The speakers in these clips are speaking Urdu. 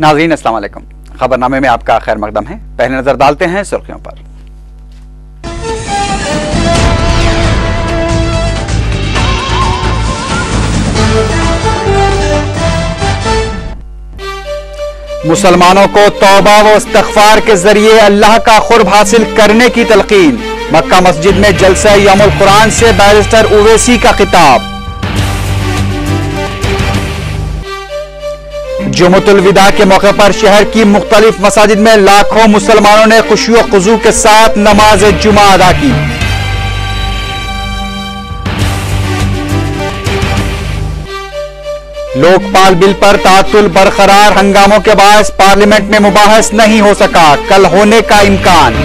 ناظرین السلام علیکم، خبرنامے میں آپ کا خیر مقدم ہے۔ پہلے نظر ڈالتے ہیں سرخیوں پر۔ مسلمانوں کو توبہ و استغفار کے ذریعے اللہ کا قرب حاصل کرنے کی تلقین۔ مکہ مسجد میں جلسہ یوم القرآن سے بیرسٹر اویسی کا خطاب۔ جمعۃ الوداع کے موقع پر شہر کی مختلف مساجد میں لاکھوں مسلمانوں نے خشوع و خضوع کے ساتھ نماز جمعہ ادا کی۔ لوک پال بل پر تعطل برقرار، ہنگاموں کے باعث پارلیمنٹ میں مباحث نہیں ہو سکا، کل ہونے کا امکان۔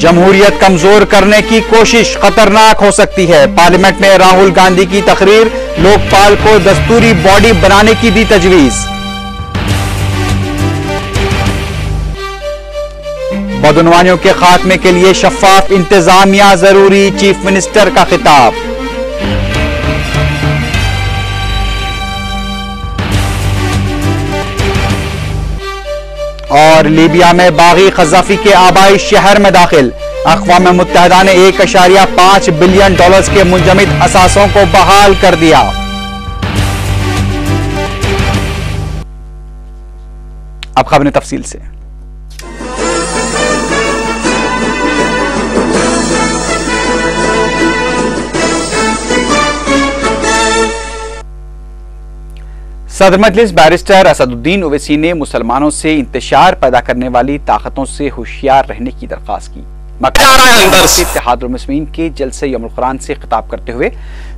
جمہوریت کمزور کرنے کی کوشش خطرناک ہو سکتی ہے، پارلیمنٹ میں راہل گاندھی کی تقریر، لوک پال کو دستوری باڈی بنانے کی دی تجویز۔ بدعنوانیوں کے خاتمے کے لیے شفاف انتظامیہ ضروری، چیف منسٹر کا خطاب۔ اور لیبیا میں باغی قذافی کے آبائی شہر میں داخل، اقوام متحدہ نے $1.5 بلین کے منجمد اثاثوں کو بحال کر دیا۔ اب خبریں تفصیل سے۔ صدر مجلس بیرسٹر اسد الدین اویسی نے مسلمانوں سے انتشار پیدا کرنے والی طاقتوں سے ہوشیار رہنے کی درخواست کی۔ اتحاد المسلمین کے جلسے یوم القرآن سے خطاب کرتے ہوئے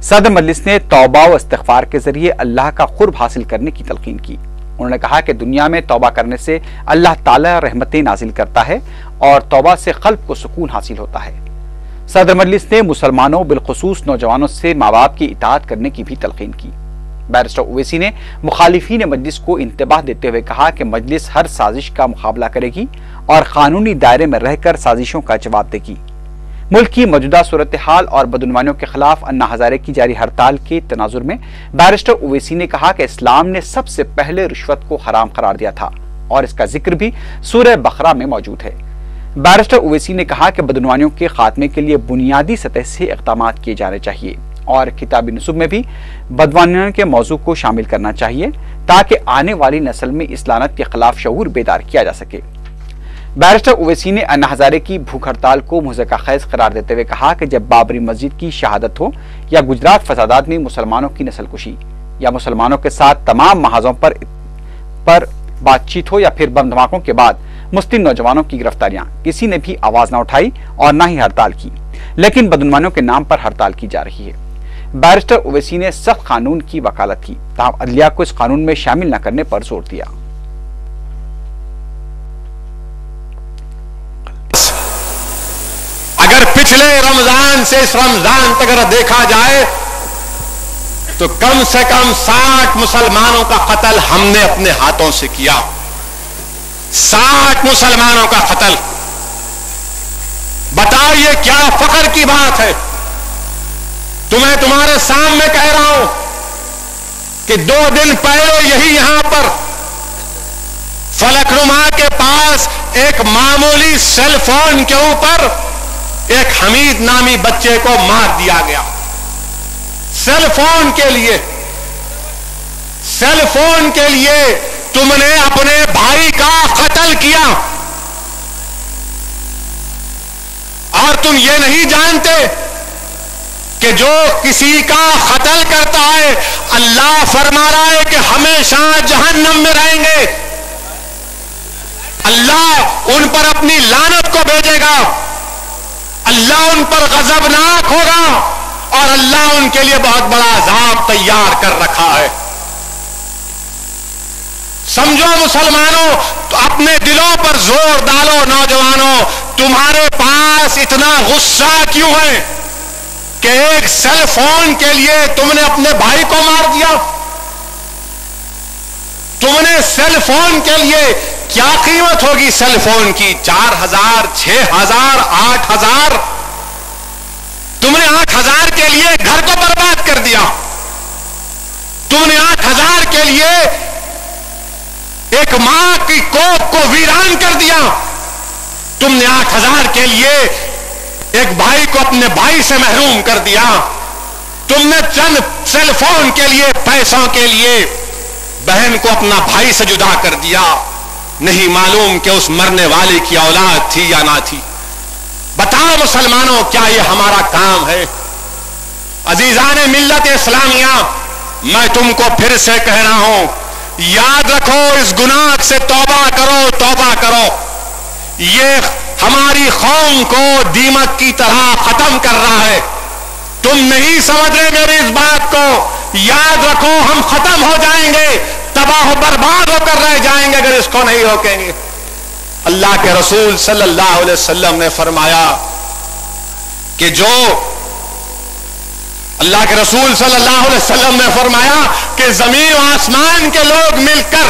صدر مجلس نے توبہ و استغفار کے ذریعے اللہ کا قرب حاصل کرنے کی تلقین کی۔ انہوں نے کہا کہ دنیا میں توبہ کرنے سے اللہ تعالی رحمتیں نازل کرتا ہے اور توبہ سے قلب کو سکون حاصل ہوتا ہے۔ صدر مجلس نے مسلمانوں بالخصوص نوجوانوں سے ماں باپ کی اطاعت کرنے کی بھی تلقین کی۔ بیرسٹر اویسی نے مخالفین مجلس کو انتباہ دیتے ہوئے کہا کہ مجلس ہر سازش کا مقابلہ کرے گی اور قانونی دائرے میں رہ کر سازشوں کا جواب دے گی۔ ملک کی موجودہ صورتحال اور بدعنوانیوں کے خلاف انا ہزارے کی جاری ہڑتال کے تناظر میں بیرسٹر اویسی نے کہا کہ اسلام نے سب سے پہلے رشوت کو حرام قرار دیا تھا اور اس کا ذکر بھی سورہ بقرہ میں موجود ہے۔ بیرسٹر اویسی نے کہا کہ بدعنوانیوں کے خاتمے کے لیے بنیادی سطح سے اقدامات کیے جانے چاہیے اور کتابی نصب میں بھی بدعنوانیوں کے موضوع کو شامل کرنا چاہیے تاکہ آنے والی نسل میں اس لعنت کے خلاف شعور بیدار کیا جا سکے۔ بیرسٹر اویسی نے انا ہزارے کی بھوک ہڑتال کو مضحکہ خیز قرار دیتے ہوئے کہا کہ جب بابری مسجد کی شہادت ہو یا گجرات فسادات میں مسلمانوں کی نسل کشی یا مسلمانوں کے ساتھ تمام محاذوں پر بات چیت ہو یا پھر بم دھماکوں کے بعد مسلم نوجوانوں کی گرفتاریاں، کسی نے بھی آواز نہ اٹھائی اور نہ ہی ہڑتال کی، لیکن بدعنوانیوں کے نام پر ہڑتال کی جا رہی ہے۔ بیرسٹر اویسی نے سخت قانون کی وکالت کی، تاہم عدلیہ کو اس قانون میں شامل نہ کرنے پر زور دیا۔ اگر پچھلے رمضان سے اس رمضان تک اگر دیکھا جائے تو کم سے کم 60 مسلمانوں کا قتل ہم نے اپنے ہاتھوں سے کیا۔ 60 مسلمانوں کا قتل، بتاؤ یہ کیا فخر کی بات ہے؟ تمہیں تمہارے سامنے کہہ رہا ہوں کہ 2 دن پہلے یہی یہاں پر فلک نما کے پاس ایک معمولی سیل فون کے اوپر ایک حمید نامی بچے کو مار دیا گیا۔ سیل فون کے لیے تم نے اپنے بھائی کا قتل کیا اور تم یہ نہیں جانتے کہ جو کسی کا قتل کرتا ہے اللہ فرما رہا ہے کہ ہمیشہ جہنم میں رہیں گے، اللہ ان پر اپنی لعنت کو بھیجے گا، اللہ ان پر غضبناک ہوگا اور اللہ ان کے لیے بہت بڑا عذاب تیار کر رکھا ہے۔ سمجھو مسلمانوں، تو اپنے دلوں پر زور ڈالو۔ نوجوانوں، تمہارے پاس اتنا غصہ کیوں ہے کہ ایک سیل فون کے لیے تم نے اپنے بھائی کو مار دیا؟ تم نے سیل فون کے لیے کیا قیمت ہوگی سیل فون کی؟ 4000 6000 8000 تم تم نے 8,000 کے لیے گھر کو برباد کر دیا، تم نے 8,000 کے لیے ایک ماں کی کوکھ کو ویران کر دیا، تم نے 8,000 کے لیے ایک بھائی کو اپنے بھائی سے محروم کر دیا، تم نے چند سیل فون کے لیے، پیسوں کے لیے بہن کو اپنا بھائی سے جدا کر دیا، نہیں معلوم کہ اس مرنے والے کی اولاد تھی یا نہ تھی۔ بتاؤ مسلمانوں، کیا یہ ہمارا کام ہے؟ عزیزان ملت اسلامیہ، میں تم کو پھر سے کہہ رہا ہوں، یاد رکھو، اس گناہ سے توبہ کرو، توبہ کرو۔ یہ ہماری قوم کو دیمک کی طرح ختم کر رہا ہے۔ تم نہیں سمجھ رہے میری اس بات کو، یاد رکھو، ہم ختم ہو جائیں گے، تباہ و برباد ہو کر رہ جائیں گے اگر اس کو نہیں روکیں گے۔ اللہ کے رسول صلی اللہ علیہ وسلم نے فرمایا کہ اللہ کے رسول صلی اللہ علیہ وسلم نے فرمایا کہ زمین و آسمان کے لوگ مل کر،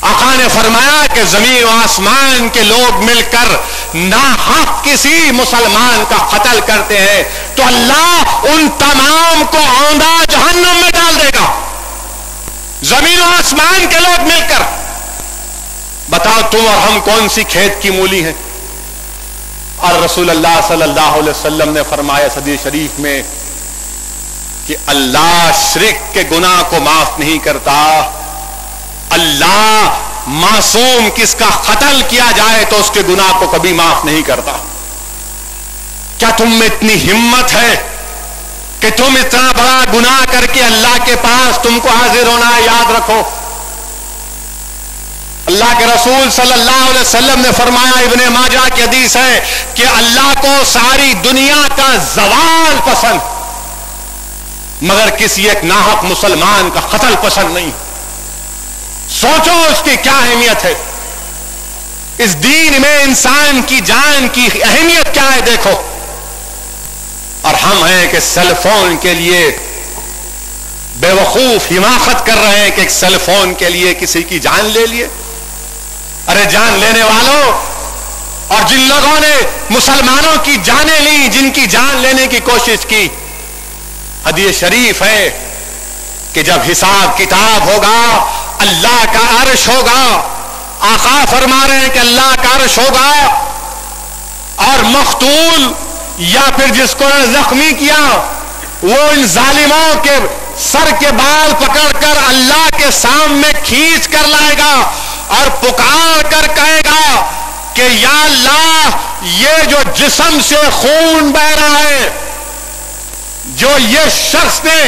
آقا نے فرمایا کہ زمین و آسمان کے لوگ مل کر ناحق کسی مسلمان کا قتل کرتے ہیں تو اللہ ان تمام کو اوندا جہنم میں ڈال دے گا۔ زمین و آسمان کے لوگ مل کر، بتاؤ تم اور ہم کون سی کھیت کی مولی ہیں؟ اور رسول اللہ صلی اللہ علیہ وسلم نے فرمایا حدیث شریف میں کہ اللہ شرک کے گناہ کو معاف نہیں کرتا، اللہ معصوم کس کا قتل کیا جائے تو اس کے گناہ کو کبھی معاف نہیں کرتا۔ کیا تم میں اتنی ہمت ہے کہ تم اتنا بڑا گناہ کر کے اللہ کے پاس تم کو حاضر ہونا ہے؟ یاد رکھو، اللہ کے رسول صلی اللہ علیہ وسلم نے فرمایا، ابن ماجہ کی حدیث ہے کہ اللہ کو ساری دنیا کا زوال پسند، مگر کسی ایک ناحق مسلمان کا قتل پسند نہیں۔ سوچو اس کی کیا اہمیت ہے، اس دین میں انسان کی جان کی اہمیت کیا ہے، دیکھو۔ اور ہم ہیں کہ سیل فون کے لیے بے وقوف حماقت کر رہے ہیں کہ ایک سیل فون کے لیے کسی کی جان لے لیے۔ ارے جان لینے والوں، اور جن لوگوں نے مسلمانوں کی جانیں لی، جن کی جان لینے کی کوشش کی، حدیث شریف ہے کہ جب حساب کتاب ہوگا، اللہ کا عرش ہوگا، آقا فرما رہے ہیں کہ اللہ کا عرش ہوگا، اور مقتول یا پھر جس کو زخمی کیا وہ ان ظالموں کے سر کے بال پکڑ کر اللہ کے سامنے کھینچ کر لائے گا اور پکار کر کہے گا کہ یا اللہ، یہ جو جسم سے خون بہ رہا ہے، جو یہ شخص نے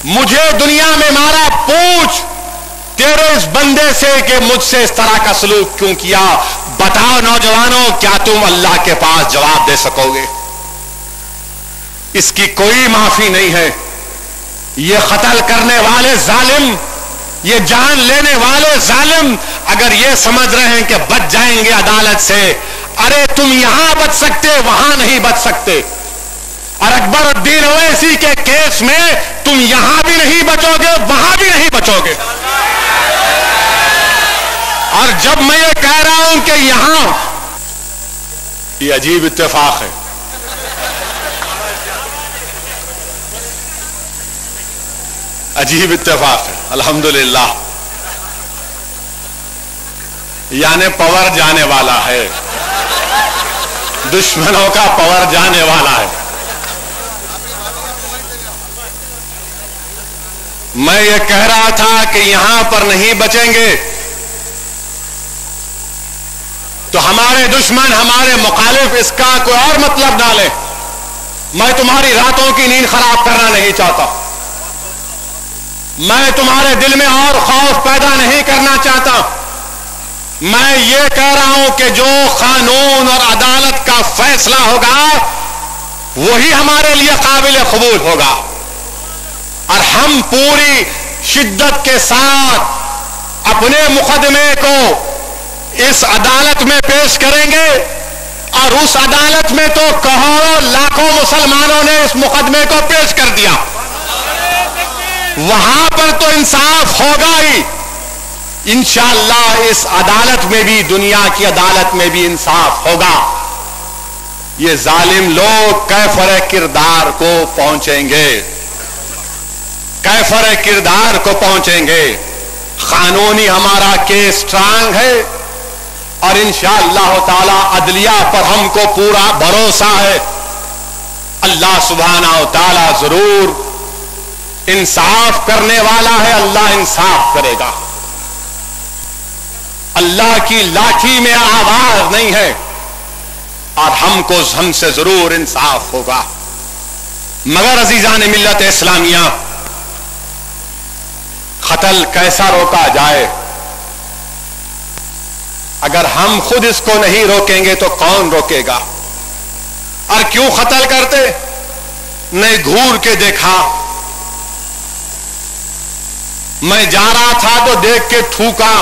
مجھے دنیا میں مارا، پوچھ تیرے اس بندے سے کہ مجھ سے اس طرح کا سلوک کیوں کیا۔ بتاؤ نوجوانوں، کیا تم اللہ کے پاس جواب دے سکو گے؟ اس کی کوئی معافی نہیں ہے۔ یہ قتل کرنے والے ظالم، یہ جان لینے والے ظالم اگر یہ سمجھ رہے ہیں کہ بچ جائیں گے عدالت سے، ارے تم یہاں بچ سکتے، وہاں نہیں بچ سکتے۔ اور اکبر الدین اویسی کے کیس میں تم یہاں بھی نہیں بچو گے، وہاں بھی نہیں بچو گے۔ اور جب میں یہ کہہ رہا ہوں کہ یہاں، یہ عجیب اتفاق ہے، عجیب اتفاق ہے، الحمدللہ، یعنی پاور جانے والا ہے، دشمنوں کا پاور جانے والا ہے۔ میں یہ کہہ رہا تھا کہ یہاں پر نہیں بچیں گے تو ہمارے دشمن، ہمارے مخالف اس کا کوئی اور مطلب نہ لے۔ میں تمہاری راتوں کی نیند خراب کرنا نہیں چاہتا، میں تمہارے دل میں اور خوف پیدا نہیں کرنا چاہتا۔ میں یہ کہہ رہا ہوں کہ جو قانون اور عدالت کا فیصلہ ہوگا وہی ہمارے لیے قابل قبول ہوگا، اور ہم پوری شدت کے ساتھ اپنے مقدمے کو اس عدالت میں پیش کریں گے، اور اس عدالت میں تو کروڑوں لاکھوں مسلمانوں نے اس مقدمے کو پیش کر دیا، وہاں پر تو انصاف ہوگا ہی انشاءاللہ۔ اس عدالت میں بھی، دنیا کی عدالت میں بھی انصاف ہوگا۔ یہ ظالم لوگ کیفر کردار کو پہنچیں گے، کیفر کردار کو پہنچیں گے۔ قانونی ہمارا کیس اسٹرانگ ہے اور انشاءاللہ تعالی عدلیہ پر ہم کو پورا بھروسہ ہے۔ اللہ سبحانہ و تعالی ضرور انصاف کرنے والا ہے، اللہ انصاف کرے گا۔ اللہ کی لاٹھی میں آواز نہیں ہے اور ہم سے ضرور انصاف ہوگا۔ مگر عزیزان ملت اسلامیہ، قتل کیسا روکا جائے؟ اگر ہم خود اس کو نہیں روکیں گے تو کون روکے گا؟ اور کیوں قتل کرتے؟ نہیں گھور کے دیکھا، میں جا رہا تھا تو دیکھ کے تھوکا،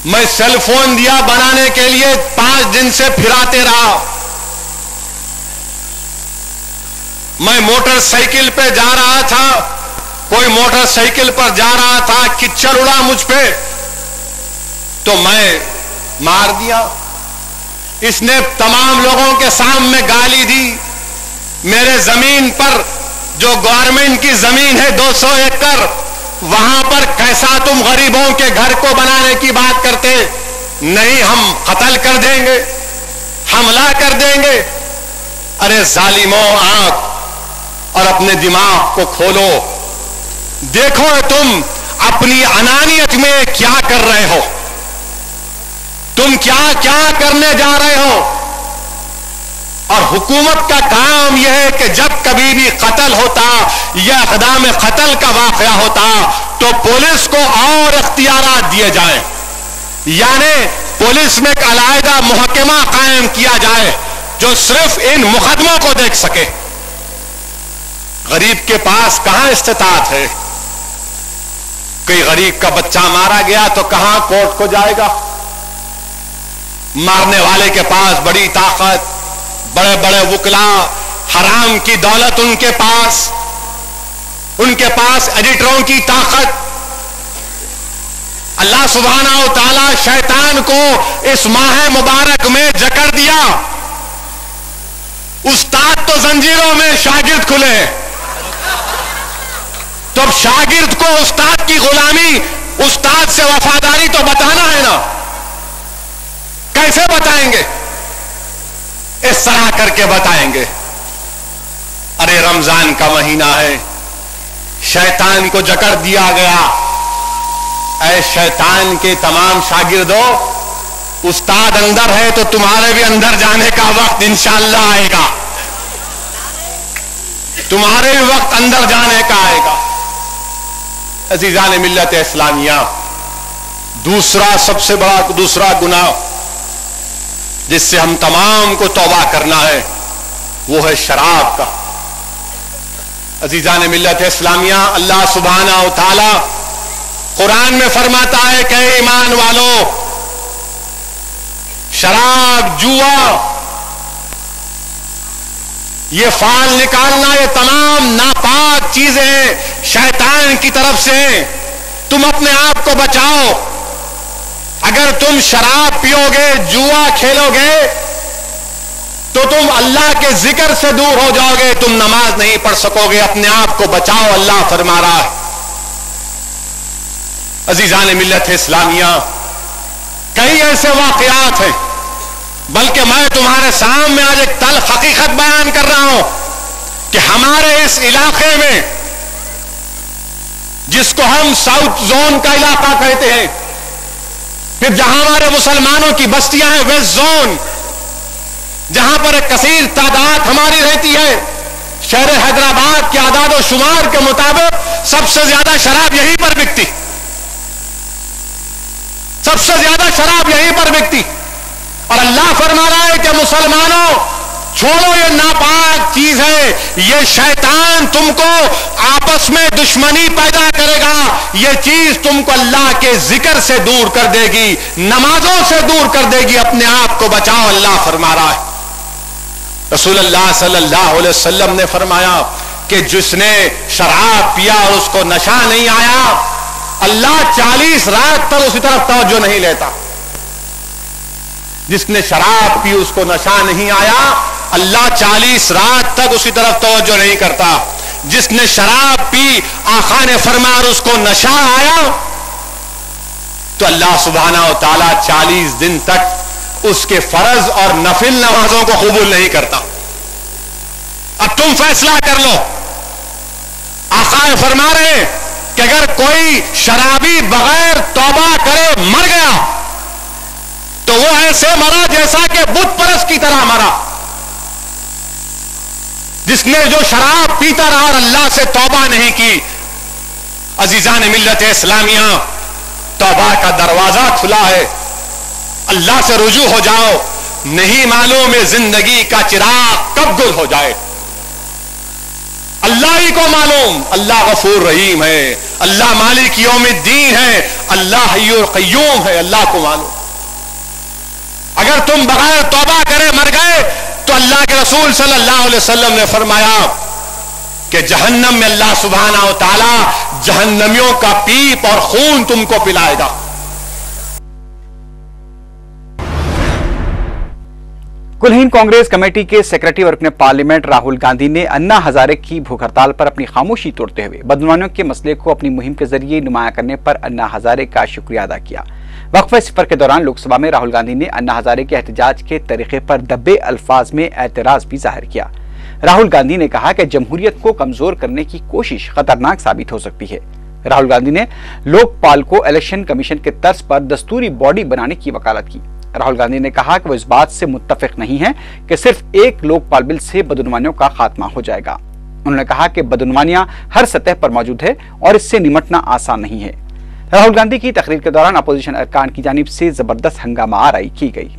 میں سیل فون دیا بنانے کے لیے 5 دن سے پھراتے رہا، میں موٹر سائیکل پہ جا رہا تھا، کوئی موٹر سائیکل پر جا رہا تھا، کچڑ اڑا مجھ پہ تو میں مار دیا۔ اس نے تمام لوگوں کے سامنے گالی دی، میرے زمین پر جو گورنمنٹ کی زمین ہے 200 ایکڑ، وہاں پر کیسا تم غریبوں کے گھر کو بنانے کی بات کرتے؟ نہیں، ہم قتل کر دیں گے، حملہ کر دیں گے۔ ارے ظالموں، آنکھ اور اپنے دماغ کو کھولو، دیکھو تم اپنی انانیت میں کیا کر رہے ہو، تم کیا کیا کرنے جا رہے ہو۔ اور حکومت کا کام یہ ہے کہ جب کبھی بھی قتل ہوتا یا اقدام قتل کا واقعہ ہوتا تو پولیس کو اور اختیارات دیے جائیں، یعنی پولیس میں ایک علیحدہ محکمہ قائم کیا جائے جو صرف ان مقدموں کو دیکھ سکے۔ غریب کے پاس کہاں استطاعت ہے؟ کوئی غریب کا بچہ مارا گیا تو کہاں کورٹ کو جائے گا؟ مارنے والے کے پاس بڑی طاقت، بڑے بڑے وکلا، حرام کی دولت ان کے پاس ایڈیٹروں کی طاقت۔ اللہ سبحانہ و تعالی شیطان کو اس ماہ مبارک میں جکڑ دیا۔ استاد تو زنجیروں میں، شاگرد کھلے، تو اب شاگرد کو استاد کی غلامی، استاد سے وفاداری تو بتانا ہے نا، کیسے بتائیں گے؟ اس طرح کر کے بتائیں گے۔ ارے رمضان کا مہینہ ہے، شیطان کو جکڑ دیا گیا۔ اے شیطان کے تمام شاگردوں، استاد اندر ہے تو تمہارے بھی اندر جانے کا وقت انشاءاللہ آئے گا، تمہارے بھی وقت اندر جانے کا آئے گا۔ عزیزان ملت اسلامیہ، دوسرا سب سے بڑا دوسرا گناہ جس سے ہم تمام کو توبہ کرنا ہے وہ ہے شراب کا۔ عزیزان ملت اسلامیہ، اللہ سبحانہ و تعالی قرآن میں فرماتا ہے کہ اے ایمان والو، شراب، جوا، یہ فال نکالنا، یہ تمام ناپاک چیزیں شیطان کی طرف سے، تم اپنے آپ کو بچاؤ۔ اگر تم شراب پیو گے، جوا کھیلو گے تو تم اللہ کے ذکر سے دور ہو جاؤ گے، تم نماز نہیں پڑھ سکو گے، اپنے آپ کو بچاؤ، اللہ فرما رہا ہے۔ عزیزان ملت اسلامیہ، کئی ایسے واقعات ہیں، بلکہ میں تمہارے سامنے آج ایک تلخ حقیقت بیان کر رہا ہوں کہ ہمارے اس علاقے میں، جس کو ہم ساؤتھ زون کا علاقہ کہتے ہیں، پھر جہاں ہمارے مسلمانوں کی بستیاں ہیں ویسٹ زون، جہاں پر ایک کثیر تعداد ہماری رہتی ہے، شہر حیدرآباد کے اعداد و شمار کے مطابق سب سے زیادہ شراب یہیں پر بکتی، سب سے زیادہ شراب یہیں پر بکتی۔ اور اللہ فرما رہا ہے کہ مسلمانوں، چھوڑو، یہ ناپاک چیز ہے، یہ شیطان تم کو آپس میں دشمنی پیدا کرے گا، یہ چیز تم کو اللہ کے ذکر سے دور کر دے گی، نمازوں سے دور کر دے گی، اپنے آپ کو بچاؤ، اللہ فرما رہا ہے۔ رسول اللہ صلی اللہ علیہ وسلم نے فرمایا کہ جس نے شراب پیا اور اس کو نشہ نہیں آیا، اللہ 40 رات تک اسی طرف توجہ نہیں لیتا۔ جس نے شراب پی اس کو نشہ نہیں آیا، اللہ 40 رات تک اس کی طرف توجہ نہیں کرتا۔ جس نے شراب پی آقا نے فرمایا اور اس کو نشہ آیا تو اللہ سبحانہ و تعالیٰ 40 دن تک اس کے فرض اور نفل نمازوں کو قبول نہیں کرتا۔ اب تم فیصلہ کر لو۔ آقا فرما رہے ہیں کہ اگر کوئی شرابی بغیر توبہ کرے مر گیا تو وہ ایسے مرا جیسا کہ بت پرست کی طرح مرا۔ جس نے جو شراب پیتا رہا اور اللہ سے توبہ نہیں کی، عزیزان ملت اسلامیہ، توبہ کا دروازہ کھلا ہے، اللہ سے رجوع ہو جاؤ، نہیں معلوم ہے زندگی کا چراغ کب گل ہو جائے۔ اللہ ہی کو معلوم، اللہ غفور رحیم ہے، اللہ مالک یوم الدین ہے، اللہ حی القیوم ہے، اللہ کو معلوم۔ اگر تم بغیر توبہ کرے مر گئے تو اللہ کے رسول صلی اللہ علیہ وسلم نے فرمایا کہ جہنم میں اللہ سبحانہ و تعالی جہنمیوں کا پیپ اور خون تم کو پلائے گا۔ کل ہند کانگریس کمیٹی کے سیکرٹری اور رکن پارلیمنٹ راہل گاندھی نے انا ہزارے کی بھوک ہڑتال پر اپنی خاموشی توڑتے ہوئے بدعنوانیوں کے مسئلے کو اپنی مہم کے ذریعے نمایاں کرنے پر انا ہزارے کا شکریہ ادا کیا۔ وقفہ صفر کے دوران لوک سبھا میں راہل گاندھی نے انا ہزارے کے احتجاج کے طریقے پر دبے الفاظ میں اعتراض بھی ظاہر کیا۔ راہل گاندھی نے کہا کہ جمہوریت کو کمزور کرنے کی کوشش خطرناک ثابت ہو سکتی ہے۔ راہل گاندھی نے لوک پال کو الیکشن کمیشن کے طرز پر دستوری باڈی بنانے کی وکالت کی۔ راہل گاندھی نے کہا کہ وہ اس بات سے متفق نہیں ہے کہ صرف ایک لوک پال بل سے بدعنوانیوں کا خاتمہ ہو جائے گا۔ انہوں نے کہا کہ بدعنوانیاں ہر سطح پر موجود ہے اور اس سے نمٹنا آسان نہیں ہے۔ راہل گاندھی کی تقریر کے دوران اپوزیشن ارکان کی جانب سے زبردست ہنگامہ آرائی کی گئی۔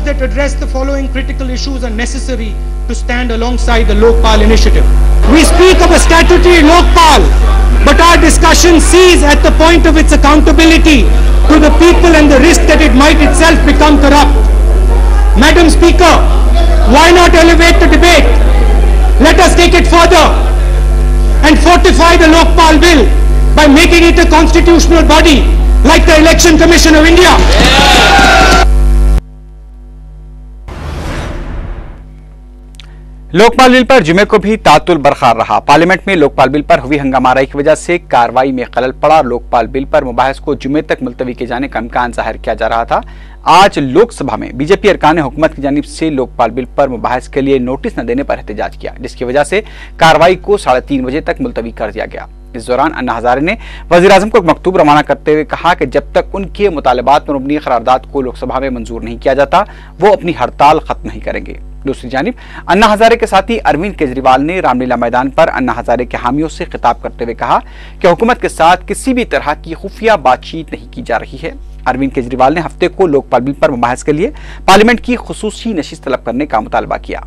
that address the following critical issues are necessary to stand alongside the Lokpal initiative. We speak of a statutory Lokpal, but our discussion sees at the point of its accountability to the people and the risk that it might itself become corrupt. Madam Speaker, why not elevate the debate? Let us take it further and fortify the Lokpal bill by making it a constitutional body like the Election Commission of India. Lokpal بل پر جمعے کو بھی تعطل برقرار رہا۔ پارلیمنٹ میں لوکپال بل پر ہوئی ہنگامہ آرائی کی وجہ سے کارروائی میں خلل پڑا۔ لوکپال بل پر مباحث کو جمعے تک ملتوی کیے جانے کا امکان ظاہر کیا جا رہا تھا۔ آج لوک سبھا میں بی جے پی ارکان نے حکومت کی جانب سے لوکپال بل پر مباحث کے لیے نوٹس نہ دینے پر احتجاج کیا، جس کی وجہ سے کارروائی کو 3:30 بجے تک ملتوی کر دیا گیا۔ اس دوران انا ہزارے نے وزیر اعظم کو ایک مکتوب روانہ کرتے ہوئے کہا کہ جب تک ان کے مطالبات پر مبنی قرارداد کو لوک سبھا میں منظور نہیں کیا جاتا وہ اپنی ہڑتال ختم نہیں کریں گے۔ دوسری جانب انا ہزارے کے ساتھی اروند کیجریوال نے رام لیلا میدان پر انا ہزارے کے حامیوں سے خطاب کرتے ہوئے کہا کہ حکومت کے ساتھ کسی بھی طرح کی خفیہ بات چیت نہیں کی جا رہی ہے۔ اروند کیجریوال نے ہفتے کو لوکپال بل پر مباحث کے لیے پارلیمنٹ کی خصوصی نشست طلب کرنے کا مطالبہ کیا۔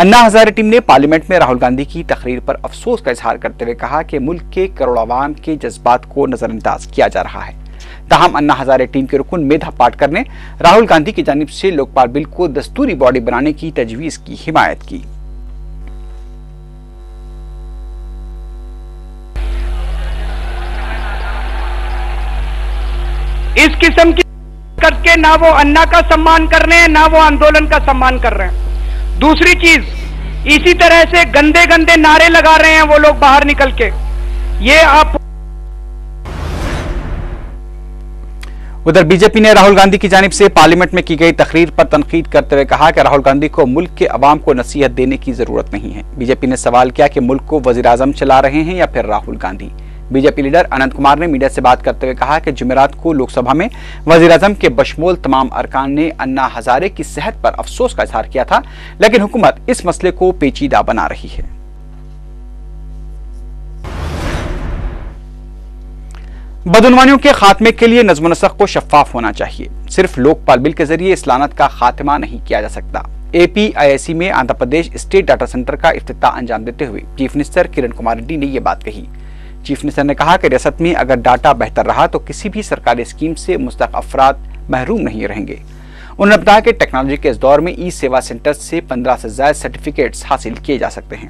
انا ہزارے ٹیم نے پارلیمنٹ میں راہل گاندھی کی تقریر پر افسوس کا اظہار کرتے ہوئے کہا کہ ملک کے کروڑوں عوام کے جذبات کو نظر انداز کیا جا رہا ہے۔ تاہم انا ہزارے ٹیم کے رکن میدھا پاٹکر نے راہل گاندھی کی جانب سے لوکپال بل کو دستوری باڈی بنانے کی تجویز کی حمایت کی۔ اس قسم کی کر کے نہ وہ انا کا سمان کر رہے ہیں نہ وہ آندولن کا سمان کر رہے ہیں۔ دوسری چیز، اسی طرح سے گندے گندے نعرے لگا رہے ہیں وہ لوگ باہر نکل کے۔ یہ آپ ادھر بی جے پی نے راہل گاندھی کی جانب سے پارلیمنٹ میں کی گئی تقریر پر تنقید کرتے ہوئے کہا کہ راہل گاندھی کو ملک کے عوام کو نصیحت دینے کی ضرورت نہیں ہے۔ بی جے پی نے سوال کیا کہ ملک کو وزیر اعظم چلا رہے ہیں یا پھر Rahul Gandhi. B J P leader Anant Kumar نے میڈیا سے بات کرتے ہوئے کہا کہ جمعرات کو لوک سبھا میں وزیر اعظم کے بشمول تمام ارکان نے انا ہزارے کی صحت پر افسوس کا اظہار کیا تھا، لیکن حکومت اس مسئلے کو پیچیدہ بنا رہی ہے۔ بدعنوانیوں کے خاتمے کے لیے نظم و نسق کو شفاف ہونا چاہیے۔ صرف لوکپال بل کے ذریعے اس لعنت کا خاتمہ نہیں کیا جا سکتا۔ اے پی آئی آئی سی میں Andhra Pradesh state data centre کا افتتاح انجام دیتے ہوئے چیف منسٹر کرن کمار ریڈی نے یہ بات کہی۔ چیف منسٹر نے کہا کہ ریاست میں اگر ڈاٹا بہتر رہا تو کسی بھی سرکاری اسکیم سے مستحق افراد محروم نہیں رہیں گے۔ انہوں نے بتایا کہ ٹیکنالوجی کے اس دور میں ای سیوا سینٹر سے 15 سے زائد سرٹیفکیٹس حاصل کیے جا سکتے ہیں۔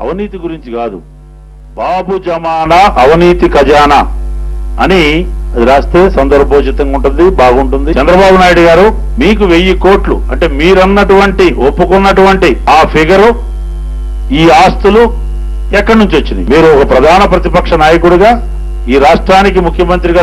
అవినీతి గురించి కాదు, బాబు జమానా అవినీతి ఖజానా అని అది రాస్తే సందర్భోచితంగా ఉంటుంది, బాగుంటుంది. చంద్రబాబు నాయుడు గారు మీకు 1000 కోట్లు అంటే మీరన్నటువంటి ఒప్పుకున్నటువంటి ఆ ఫిగరు, ఈ ఆస్తులు ఎక్కడి నుంచి వచ్చినాయి? మీరు ఒక ప్రధాన ప్రతిపక్ష నాయకుడిగా ఈ రాష్ట్రానికి ముఖ్యమంత్రిగా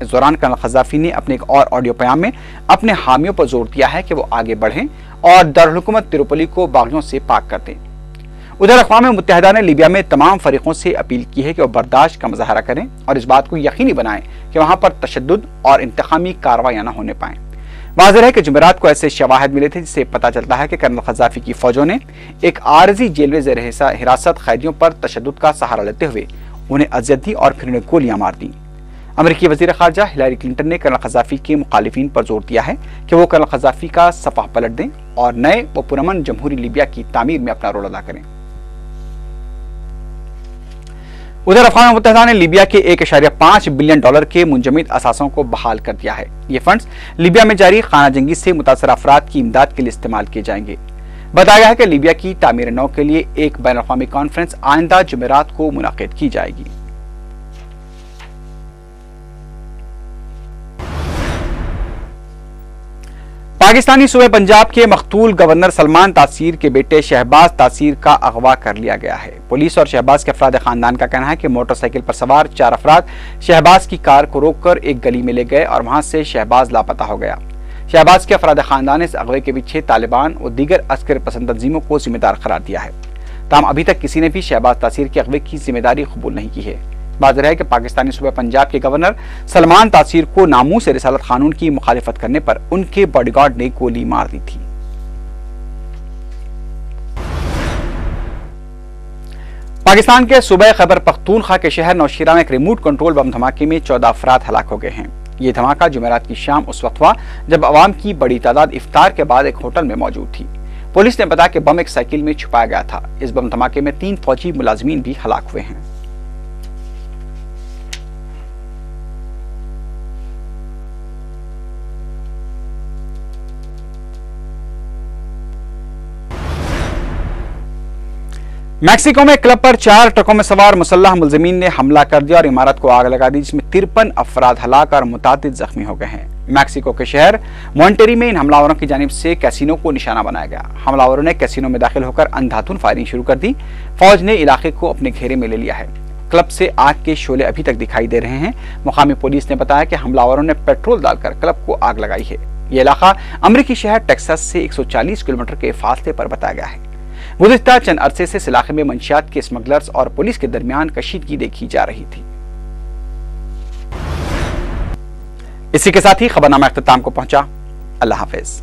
اس دوران کرنل قذافی نے اپنے ایک اور آڈیو پیام میں اپنے حامیوں پر زور دیا ہے کہ وہ آگے بڑھیں اور دارالحکومت تریپولی کو باغیوں سے پاک کر دیں۔ ادھر اقوام متحدہ نے لیبیا میں تمام فریقوں سے اپیل کی ہے کہ وہ برداشت کا مظاہرہ کریں اور اس بات کو یقینی بنائیں کہ وہاں پر تشدد اور انتقامی کارروائیاں نہ ہونے پائیں۔ واضح ہے کہ جمعرات کو ایسے شواہد ملے تھے جس سے پتہ چلتا ہے کہ کرنل قذافی کی فوجوں نے ایک عارضی جیل میں زیر حراست قیدیوں پر تشدد کا سہارا لیتے ہوئے انہیں اذیت دی اور پھر انہیں گولیاں مار دیں۔ امریکی وزیر خارجہ ہلاری کلنٹن نے کرنل قذافی کے مخالفین پر زور دیا ہے کہ وہ کرنل قذافی کا صفحہ پلٹ دیں اور نئے و پرامن جمہوری لیبیا کی تعمیر میں اپنا رول ادا کریں۔ ادھر اقوام متحدہ نے لیبیا کے 1.5 بلین ڈالر کے منجمد اثاثوں کو بحال کر دیا ہے۔ یہ فنڈز لیبیا میں جاری خانہ جنگی سے متاثرہ افراد کی امداد کے لیے استعمال کیے جائیں گے۔ بتایا گیا ہے کہ لیبیا کی تعمیر نو کے لیے ایک بین الاقوامی کانفرنس آئندہ جمعرات کو منعقد کی جائے گی۔ پاکستانی صوبہ پنجاب کے مقتول گورنر سلمان تاثیر کے بیٹے شہباز تاثیر کا اغوا کر لیا گیا ہے۔ پولیس اور شہباز کے افراد خاندان کا کہنا ہے کہ موٹر سائیکل پر سوار 4 افراد شہباز کی کار کو روک کر ایک گلی میں لے گئے اور وہاں سے شہباز لاپتہ ہو گیا۔ شہباز کے افراد خاندان نے اس اغوے کے پیچھے طالبان اور دیگر عسکر پسند تنظیموں کو ذمہ دار قرار دیا ہے۔ تاہم ابھی تک کسی نے بھی شہباز تاثیر کے اغوے کی ذمہ داری قبول نہیں کی ہے۔ واضح ہے کہ پاکستانی صوبہ پنجاب کے گورنر سلمان تاثیر کو ناموس رسالت قانون کی مخالفت کرنے پر ان کے باڈی گارڈ نے گولی مار دی تھی۔ پاکستان کے صوبہ خیبر پختونخوا کے شہر نوشیرہ میں ایک ریموٹ کنٹرول بم دھماکے میں 14 افراد ہلاک ہو گئے ہیں۔ یہ دھماکہ جمعرات کی شام اس وقت ہوا جب عوام کی بڑی تعداد افطار کے بعد ایک ہوٹل میں موجود تھی۔ پولیس نے بتایا کہ بم ایک سائیکل میں چھپایا گیا تھا۔ اس بم دھماکے میں 3 فوجی ملازمین بھی ہلاک ہوئے ہیں۔ میکسیکو میں کلب پر 4 ٹرکوں میں سوار مسلح ملزمین نے حملہ کر دیا اور عمارت کو آگ لگا دی، جس میں 53 افراد ہلاک اور متعدد زخمی ہو گئے ہیں۔ میکسیکو کے شہر مونٹیری میں ان حملہ آوروں کی جانب سے کیسینو کو نشانہ بنایا گیا۔ حملہ آوروں نے کیسینو میں داخل ہو کر اندھا دھند فائرنگ شروع کر دی۔ فوج نے علاقے کو اپنے گھیرے میں لے لیا ہے۔ کلب سے آگ کے شعلے ابھی تک دکھائی دے رہے ہیں۔ مقامی پولیس نے بتایا کہ حملہ آوروں نے پیٹرول ڈال کر کلب کو آگ لگائی ہے۔ یہ علاقہ امریکی شہر ٹیکساس سے 140 کلومیٹر کے فاصلے پر بتایا گیا ہے۔ گزشتہ چند عرصے سے اس علاقے میں منشیات کے اسمگلرز اور پولیس کے درمیان کشیدگی دیکھی جا رہی تھی۔ اسی کے ساتھ ہی خبرنامہ اختتام کو پہنچا۔ اللہ حافظ۔